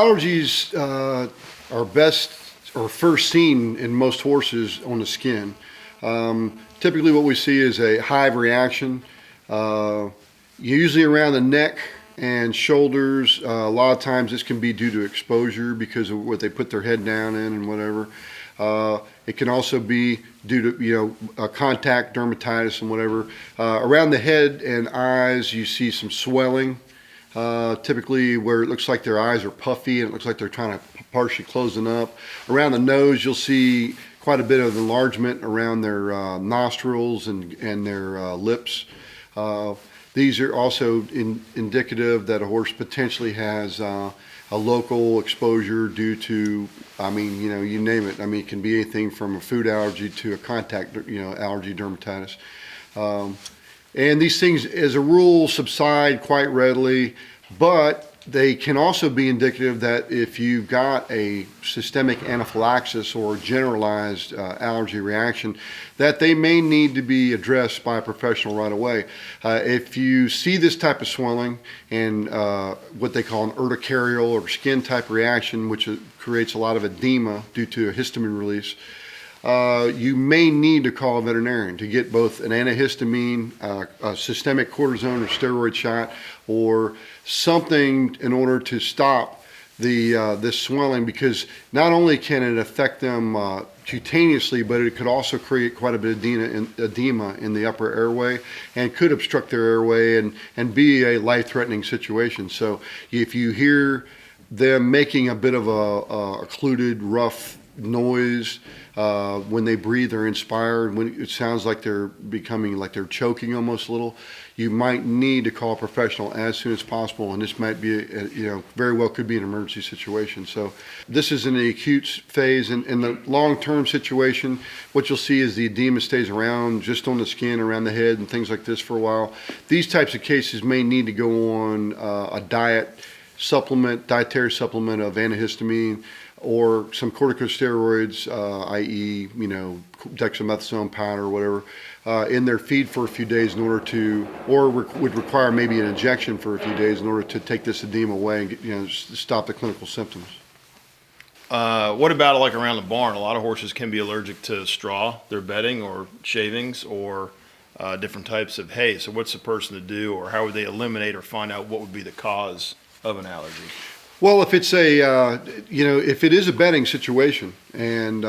Allergies are best or first seen in most horses on the skin. Typically what we see is a hive reaction, usually around the neck and shoulders. A lot of times this can be due to exposure because of what they put their head down in and whatever. It can also be due to contact dermatitis and whatever. Around the head and eyes you see some swelling, typically where it looks like their eyes are puffy and it looks like they're trying to partially closing up. Around the nose you'll see quite a bit of enlargement around their nostrils and their lips. These are also indicative that a horse potentially has a local exposure due to, you name it. It can be anything from a food allergy to a contact, allergy, dermatitis. And these things, as a rule, subside quite readily, but they can also be indicative that if you've got a systemic anaphylaxis or generalized allergy reaction, that they may need to be addressed by a professional right away. If you see this type of swelling and what they call an urticarial or skin type reaction, which creates a lot of edema due to a histamine release, you may need to call a veterinarian to get both an antihistamine, a systemic cortisone or steroid shot, or something in order to stop this swelling, because not only can it affect them cutaneously, but it could also create quite a bit of edema in the upper airway and could obstruct their airway and be a life-threatening situation. So if you hear them making a bit of a occluded, rough noise when they breathe or inspire, when it sounds like they're becoming like they're choking almost a little, you might need to call a professional as soon as possible, and this might be very well could be an emergency situation. So this is in the acute phase. In the long-term situation, what you'll see is the edema stays around just on the skin, around the head and things like this for a while. These types of cases may need to go on a dietary supplement of antihistamine or some corticosteroids, i.e., dexamethasone powder or whatever, in their feed for a few days in order to, or would require maybe an injection for a few days in order to take this edema away and get, stop the clinical symptoms. What about like around the barn? A lot of horses can be allergic to straw, their bedding or shavings, or different types of hay. So what's the person to do, or how would they eliminate or find out what would be the cause of an allergy? Well, if it's if it is a bedding situation and,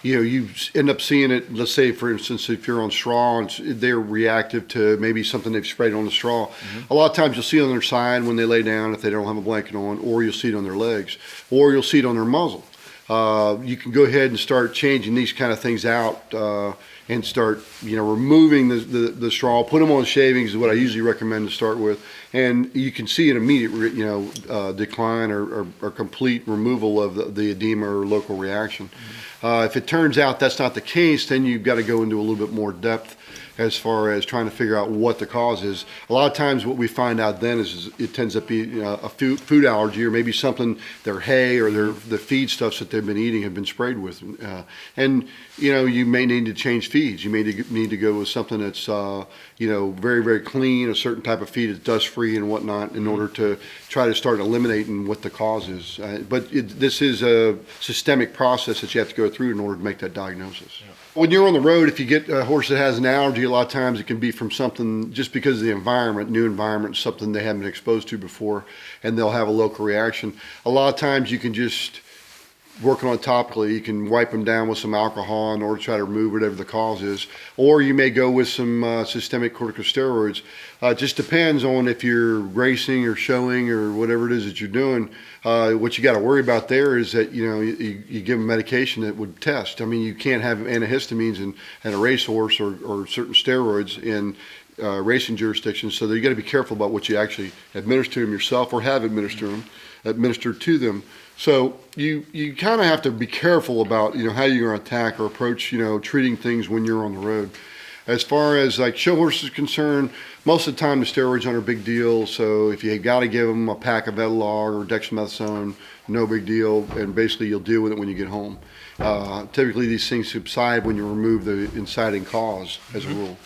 you end up seeing it, let's say, for instance, if you're on straw and they're reactive to maybe something they've sprayed on the straw, a lot of times you'll see it on their side when they lay down if they don't have a blanket on, or you'll see it on their legs, or you'll see it on their muzzle. You can go ahead and start changing these kind of things out and start, removing the straw, put them on shavings is what I usually recommend to start with. And you can see an immediate, decline or complete removal of the edema or local reaction. If it turns out that's not the case, then you've got to go into a little bit more depth as far as trying to figure out what the cause is. A lot of times what we find out then is it tends up being a food allergy, or maybe something, their hay or the feed stuffs that they've been eating have been sprayed with. And you may need to change feeds. You may need to go with something that's very, very clean, a certain type of feed that's dust free and whatnot, in order to try to start eliminating what the cause is. But this is a systemic process that you have to go through in order to make that diagnosis. Yeah. When you're on the road, if you get a horse that has an allergy, a lot of times it can be from something just because of the environment, new environment, something they haven't been exposed to before, and they'll have a local reaction. A lot of times you can just work on it topically. You can wipe them down with some alcohol in order to try to remove whatever the cause is, or you may go with some systemic corticosteroids. It just depends on if you're racing or showing or whatever it is that you're doing. What you got to worry about there is that you give them medication that would test. You can't have antihistamines in a racehorse or certain steroids in racing jurisdictions, so you got to be careful about what you actually administer to them yourself or have administered to them. So you kind of have to be careful about how you're going to attack or approach treating things when you're on the road. As far as like show horses concerned, most of the time the steroids aren't a big deal. So if you got to give them a pack of Etilog or dexamethasone, no big deal, and basically you'll deal with it when you get home. Typically these things subside when you remove the inciting cause, as a rule.